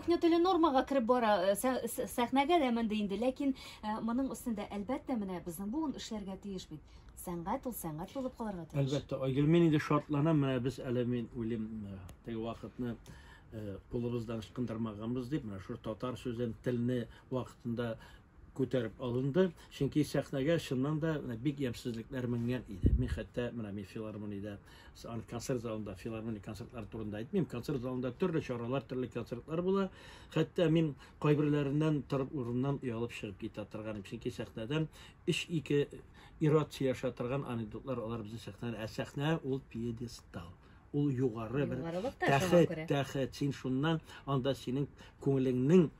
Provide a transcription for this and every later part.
кухня теле нормага кирип бара, сәхнәгә дә менде инде, ләкин моның өстендә әлбәттә менә безнең буын эшләргә тиеш бит. Сәнгать ул сәнгать булып калырга тиеш. Әлбәттә, Айгөл, мин инде шатланам, менә без әле мин уйлыйм, теге вакытны кулыбыздан ышкындырмаганбыз дип, менә шу татар сүзен, телне вакытында күтәреп алынды. Чөнки сәхнәгә чыннан да бик ямьсезлекләр менгән иде. Мин хәтта менә мин филармониядә, концерт залында, филармония концертлары турында әйтмим. Концерт залында төрле чаралар, төрле концертлар була. Хәтта мин кайберләреннән торып урыннан уялып чыгып китә торганым. Чөнки сәхнәдән 3-2 ирация яша торган анекдотлар алар безнең сәхнәдә. Ә сәхнә ул пьедестал. Ул югары бер тәхет. Син шуннан анда синең күңелеңнең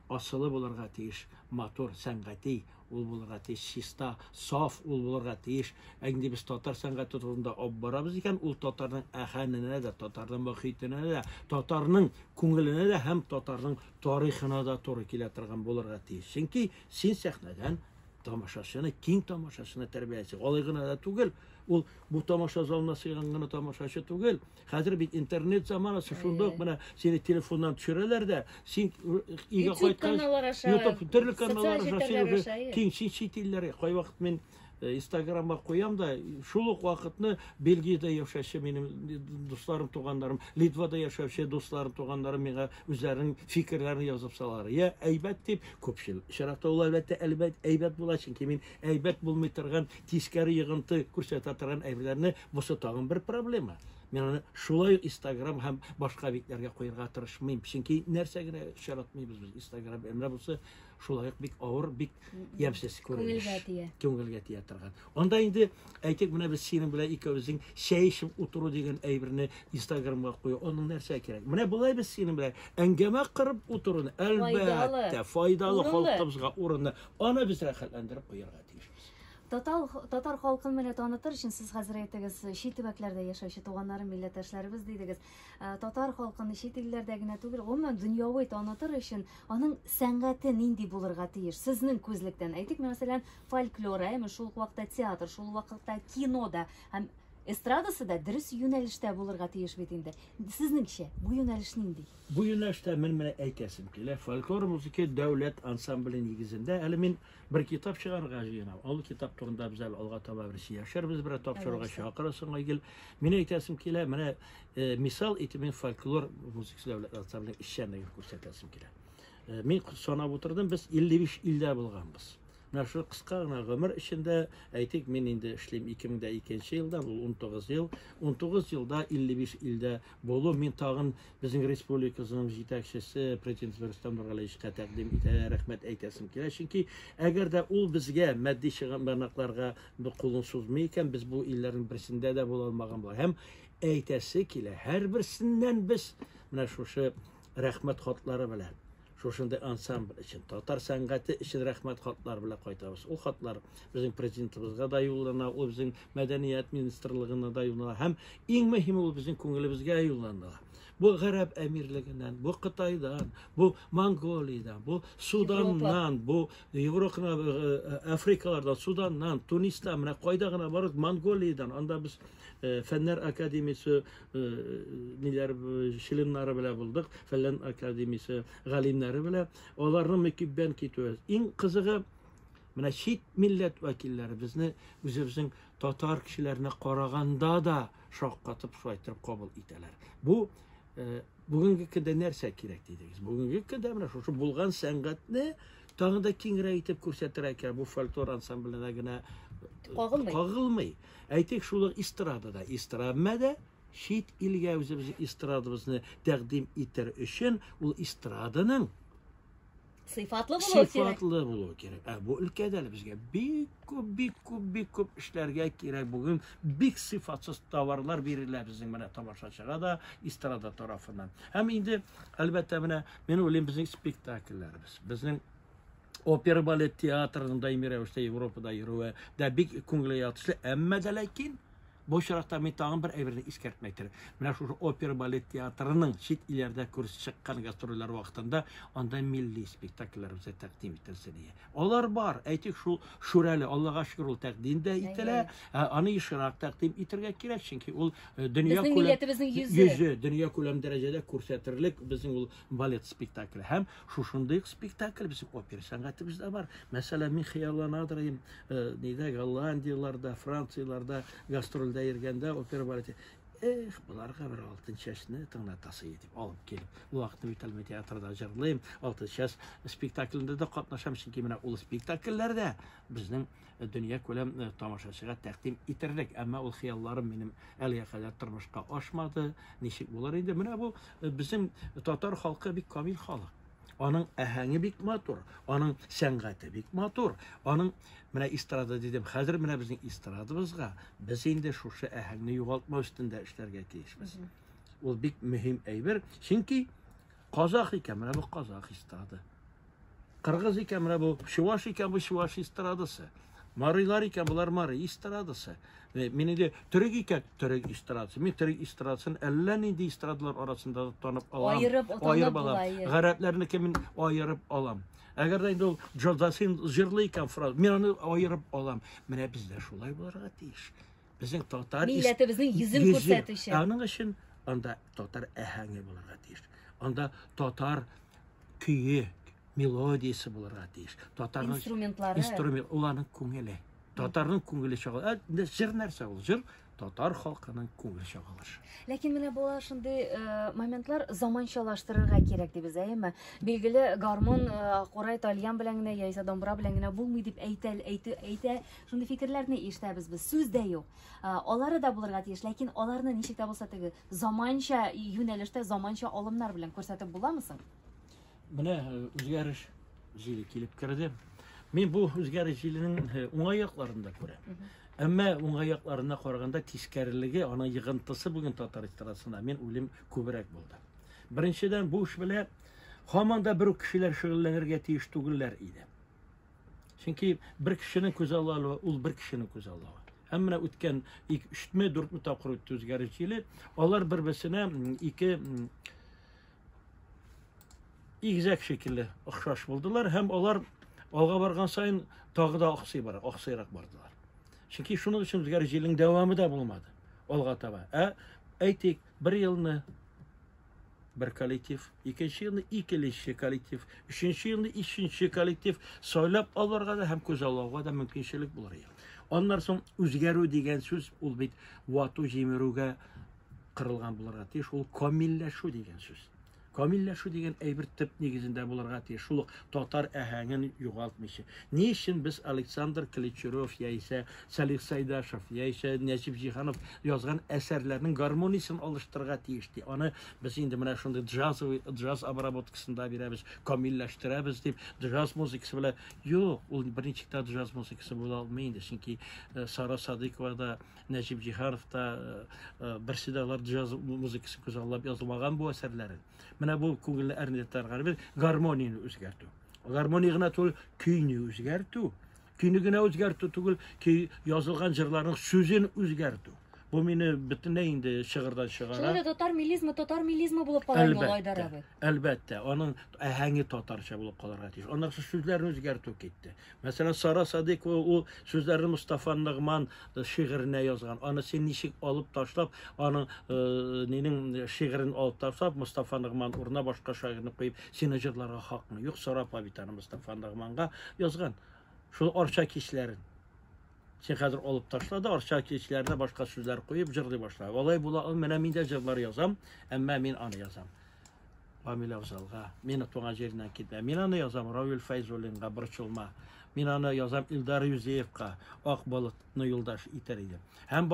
асылы булырга тиеш, мотор, сәнгати, ул булырга тиеш, чиста, саф ул булырга тиеш. Инде без татар сәнгате турында алып барабыз икән, ул татарның әһәненә дә, татарның мөхитенә дә, татарның күңеленә дә һәм татарның тарихына да туры килә торган булырга тиеш. Чөнки син сәхнәдән тамашачыны, киң тамашачыны тәрбияләйсең. Алай гына да түгел. Ул бу тамаша залына сыйган гына тамашачы түгел. Хәзер бит интернет заманасы, шунда ук менә сине телефоннан төшерәләр дә, син өйгә кайткач, YouTube төрле каналлар аша, киң чит илләргә кайвакыт мин Instagram'a koyam da şuluk vakitni Belgiyada yaşaşı benim dostlarım, tuğanlarım, Litvada yaşaşı dostlarım, tuğanlarım mega üzerinin fikirlerini yazıp salar. Ya eybet deyip köpşil. Şaraqta ol elbette eybet bula çünkü men eybet bulmay turgan teskari yığıntı күрсәтә торган әйберләрне бусы тагын bir проблема. Мен аны шулай Instagram һәм башка битләргә куярга тырышмыйм. Чөнки нәрсәгә шаратмыйбыз без Instagram әмрә булса шулай бик авыр, бик ямьсез күренеш. Күңелгә тия торган. Анда инде әйтик менә без синең белән икәүбезнең шәйшеп утыру дигән әйберне Instagramга кую. Аның нәрсә кирәк? Менә булай без синең белән әңгәмә кырып утыруны әлбәттә файдалы халкыбызга урынны аны без рәхәтләндереп куярга тиешбез. Татар халкын менә танытыр өчен сез хәзер әйтегез, чит төбәкләрдә яшәүче туганнарым, милләттәшләребез дидегез. Татар халкын чит илләрдә генә түгел, гомумән дөньяви танытыр өчен аның сәнгате нинди булырга тиеш? Сезнең күзлектән әйтик, мәсәлән, фольклор, шул вакытта театр, шул вакытта кинода һәм эстрадасы да дөрес юнәлештә булырга тиеш бит инде. Сезнеңчә, бу юнәлеш нинди? Бу юнәлештә мен менә әйтәсем килә. Фольклор музыка дәүләт ансамбле нигезендә әле мин bir kitap çıkarırga җыенам. Ул kitap турында без әле алга таба бер яшәрбез, бер тапшырырга чакырасың Айгөл. Мин әйтәсем килә, менә мисал итеп фольклор музыка дәүләт ансамбле эшчәнлеге күрсәтәсем килә. Мин санап утырдым, без 55 илдә булганбыз. Менә шу кыска гына гомер эчендә әйтик, мин инде эшлим 2002 елдан, ул 19 ел. 19 елда 55 илдә булу, мин тагын безнең республикабызның җитәкчесе президент Рөстәм Нургалиевичкә тәкъдим итә, рәхмәт әйтәсем килә. Чөнки әгәр дә ул безгә матди чыгымнарга кулын сузмый икән, без бу илләрнең берсендә дә була алмаган булар. Һәм әйтәсе килә, һәрберсеннән без менә шушы рәхмәт хатлары белән шушындай ансамбль өчен, татар сәнгате өчен рәхмәт хатлар белән кайтабыз. Ул хатлар безнең президентыбызга да юллана, ул безнең мәдәният министрлыгына да юллана, һәм иң мөһиме ул безнең күңелебезгә юллана. Бу Гарәп әмирлегеннән, бу Кытайдан, бу Монголиядан, бу Суданнан, бу Европа, Африкалардан, Суданнан, Тунистан, менә кайда гына барып, Монголиядан, анда без Фәннәр академиясе ниләр шилиннары белән булдык, Фәннәр академиясе галимнәре белән, аларны мөкиббән китүбез. Иң кызыгы менә чит милләт вәкилләре безне үзебезнең татар кешеләренә караганда да шаккатып шайтырып кабул итәләр. Бу бүгенге көндә нәрсә кирәк дидегез? Бүгенге көндә менә шушы булган сәнгатьне тагы да киңрәк итеп күрсәтергә кирәк. Бу фольклор ансамблена гына кагылмый. Әйтик, шулы эстрадада, эстрадмәдә чит илгә үзебез эстрадабызны тәкъдим итәр өчен ул эстраданың сыйфатлы булу кирәк. Бу өлкәдә безгә бик күп эшләргә кирәк. Бүген бик сыйфатсыз товарлар бирелә безнең менә тамашачыга да эстрада тарафыннан. Һәм инде әлбәттә менә мен уйлыйм безнең спектакльләребез, безнең опера балет театрында имерәүштә Европада йөрүе дә бик күңелгә ятышлы, әмма дә ләкин Bu şartda men tagын bir әйберне искәртмәктер. Менә шушы опера балет театрының чит илләрдә күрсәтеп чыккан гастрольләр вакытында анда милли спектакльләр үзе тәкъдим ителсен. Алар бар. Әйтик шул шүрәле, Аллага шөкер, ул тәкъдим дә ителә. Аны ешрак тәкъдим итәргә кирәк, чөнки ул дөнья Безнең милләтебезнең йөзе, дөнья күләм дәрәҗәдә күрсәтерлек безнең ул балет спектакле. Һәм шушындый спектакль безнең опера сәнгатебездә бар. Мәсәлән, мин хыялланадырым, нидә Голландияларда, Францияларда гастрольдә йөргәндә опера балеты. Bularga bir 6 yaşını tınlatası edip alıp gelip bu vakti Vitalme Teatr'da jırlayım. 6 yaş spektaklinde de katlaşam, çünkü mena ol spektakllerde bizning dünya ko'lam tamaşaçıga taqdim etirdik. Ama ol xiyallarım benim әлегә kadar turmushga oshmadi. Nechik bo'lar endi? Mana bu bizim Tatar xalqı bir kamil xalq. Onun әһәңе бик матур, onun сәнгате бик матур, onun менә эстрада дидем, хәзер менә безнең эстрадыбызга без инде шушы әһәңне югалтмау өстендә эшләргә тиешбез. Ул бик мөһим әйбер, чөнки Казах икән, менә бу Казах эстрады. Кыргыз икән, менә бу Чуваш икән, бу Чуваш эстрадасы. Марилар икән, булар Мари эстрадасы. Мен инде Төрек икән, Төрек эстрадасы. Мен Төрек эстрадасын әллә нинди эстрадалар арасында танып алам. Айырып алам. Гарәпләрне мен айырып алам. Әгәр дә инде ул Джозасын җырлый икән фраз, мен аны айырып алам. Менә бездә шулай булырга тиеш. Безнең татар милләтебезнең йөзен күрсәтүче. Аның өчен анда татар әһәңе булырга тиеш. Анда татар көе, мелодиясы булырга тиеш. Татарның инструмент, уларның күңеле. Татарның күңеле чагыла. Җыр нәрсә ул? Җыр татар халкының күңеле чагылыр. Ләкин менә була шундый моментлар заманчалаштырырга кирәк дибез, әйме? Билгеле гармон, Акурай Тальян белән генә яисә домбра белән генә булмый дип әйтә, шундый фикерләрне ишетәбез без. Сүз дә юк. Алары да булырга тиеш, ләкин аларны ничек тә булса теге заманча юнәлештә, заманча алымнар белән күрсәтеп буламы соң? Менә үзгәреш җиле килеп керде. Мен бу үзгәреш җиленең уңай якларында күрәм. Әмма уңай якларына караганда тискәрелеге, аны йыгынтысы бүген татар эстрадасында мен уйлыйм күбрәк булды. Беренчедән бу эш белән һаман да бер кешеләр шөгыльләнергә тиеш түгелләр иде. Чөнки бер кешенең күз аллары ул бер кешенең күз аллары. Һәм менә үткән 2-3 тапкыр үтте үзгәреш җиле, алар бер-берсенә игезәк шикелле охшаш булдылар һәм алар алга барган сайын тагы да аксыйрак бардылар. Чөнки шуның өчен үзгәреш җилнең дәвамы да булмады. Алга таба. Әйтик, бер елны бер коллектив, икенче елны икенче коллектив, өченче елны өченче коллектив сайлап алырга да һәм күз алуга да мөмкинчелек булыр иде. Аннан соң үзгәрү дигән сүз ул бит вату җимерүгә кырылган булырга тиеш, ул камилләшү дигән сүз. Камилләшү дигән әйбер төп нигезендә булырга тиеш. Шул татар әһәңен югалтмыйча. Ни өчен без Александр Кличуров яисә Салих Сайдашев яисә Нәҗип Җиһанов язган әсәрләрнең гармониясын алыштырырга тиеш ди. Аны без инде менә шундый джаз обработкасында бирәбез, камилләштерәбез дип, джаз музыкасы белән юк, ул берничек тә джаз музыкасы була алмый инде. Чөнки Сара Садыкова да, Нәҗип Җиһанов да берсе дә алар джаз музыкасы күзаллап язылмаган бу әсәрләрен. Менә бу күңелне әрнетләргә бер гармонияны үзгәртү. Гармония гына түгел, көйне үзгәртү. Көйне генә үзгәртү түгел, көй язылган җырларның сүзен үзгәртү. Бу мине бөтенләй инде шигырьдән чыгара. Шуңда татар милизмы булып кала инде Айдар абый. Әлбәттә, аның әһәңе татарча булып калырга тиеш. Аннан сүзләрне үзгәртү китте. Мәсәлән, Сара Садыкова ул сүзләрне Мустафа Нигъман шигыренә язган. Аны син ничек алып ташлап, аның нинең шигырен алып ташлап, Мустафа Нигъман урына башка шагыйрьне куеп, сине җырларга хакмы юк. Сара Павитаны Мустафа Нигъманга язган. Шул арча кичләрен Сен хәзер алып ташлады, арча кичләренә башка сүзләр куеп җырлый башлады. Алай була, менә мин дә җырлар язам, әмма мин аны язам. Камил Авзалга, мине туган җиреннән китә. Мин аны язам Равил Файзуллинга, борчылма. Мин аны язам Илдар Юзеевка, ак балыкны юлдаш итәр идем. Һәм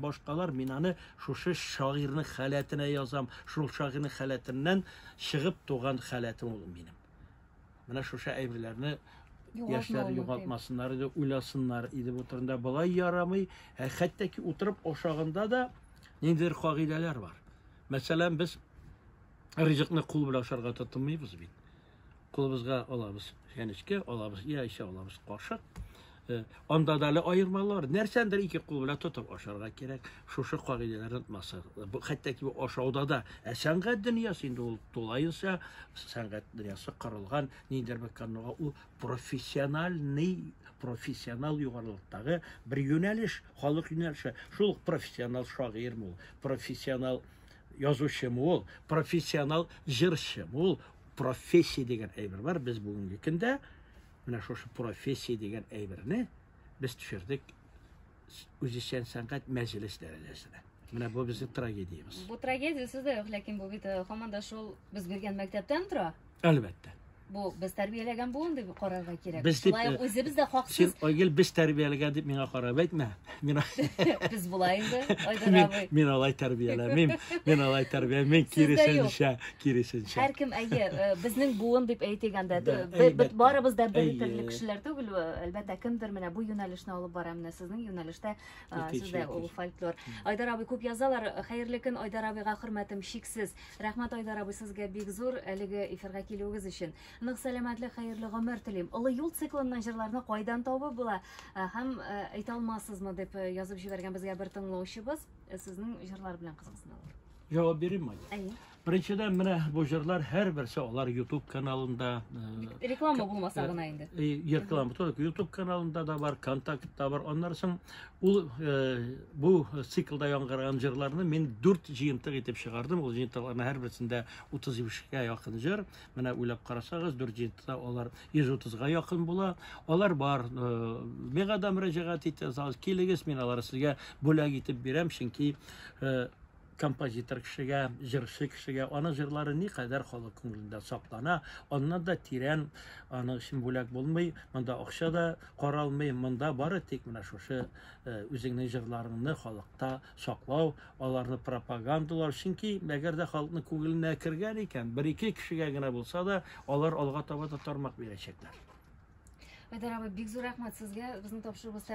башкалар мин аны шушы шагыйрьнең халәтенә язам. Шул шагыйрьнең халәтеннән чыгып туган халәтем ул минем. Менә шушы әйберләрне яшьләр югалтмасыннар иде, уйласыннар иде бу турында. Болай ярамый. Хәтта ки утырып ашаганда да ниндидер кагыйдәләр бар. Мәсәлән, без ризыкны кул белән ашарга тотынмыйбыз бит. Кулыбызга алабыз, янечкә алабыз, яисә алабыз кашык. Анда да айырмалар. Нәрсәндер ике кул белән тотып ашарга кирәк. Шушы кагыйдәләрне тотмасы. Бу хәтта бу ашауда да сәнгать дөньясы инде ул тулаенча сәнгать дөньясы каралган ниндидер бер каналга ул профессионал югарылыктагы бер юнәлеш, халык юнәлеше. Шул профессионал шагыйрь ул, профессионал язучы ул, профессионал җырчы ул. Профессия дигән әйбер бар. Без бүгенге көндә менә шушы профессия дигән әйберне без төшердек үзешчән сәнгать мәҗлес дәрәҗәсенә. Менә бу безнең трагедиябыз. Бу трагедия сездә юк, ләкин бу бит һаман да шул без биргән мәктәптән тора. Әлбәттә. Бу без тәрбияләгән бу инде карарга кирәк. Без дип, Шулай үзебез дә Син хаксыз. Айгөл без тәрбияләгән дип миңа карап әйтмә. Мин Без булай инде, Айдар абый. Мин алай тәрбияләмим. Мин алай тәрбияләмим. Киресенчә. Һәркем безнең буын дип әйтгәндә, Әлбәттә. бит барыбыз да бер Әйе. төрле кешеләр түгел, әлбәттә кемдер менә бу юнәлешне алып бара, менә сезнең юнәлештә сездә ул фольклор. Айдар абый күп язалар, хәерле көн Айдар абыйга хөрмәтем шиксез. Рәхмәт Айдар абый, сезгә бик зур әлеге эфирга килүегез өчен. Нык сәламәтлек, хәерле гомер телим. Олы юл циклыннан җырларны кайдан табып була һәм әйтә алмассызмы дип язып җибәргән безгә бер тыңлаучыбыз, сезнең җырлар белән кызыксыналар. Җавап бирим мә. Әйе. Беренчедән менә бу җырлар һәрберсе алар YouTube каналында Реклама булмаса гына инде. Реклама только YouTube каналында да бар, контактта бар. Аннан соң ул бу циклда яңгыраган җырларны мин 4 җыентык итеп чыгардым. Ул җыентыкларның һәрберсендә 35-кә якын җыр. Менә уйлап карасагыз 4 җыентыкта алар 130-га якын була. Алар бар. Миңа да мөрәҗәгать итәсез, килегез, мин аларны сезгә бүләк итеп бирәм, чөнки композитор кешегә, җырчы кешегә аның җырлары никадәр халык күңелендә саклана, аннан да тирән аның өчен бүләк булмый, монда акча да каралмый, монда бары тик менә шушы үзеңнең җырларыңны халыкта саклау, аларны пропагандалау, чөнки әгәр дә халыкның күңеленә кергән икән, бер-ике кешегә генә булса да, алар алга таба да тармак бирәчәкләр. Айдар абый, бик зур рәхмәт сезгә. Безнең тапшырыбыз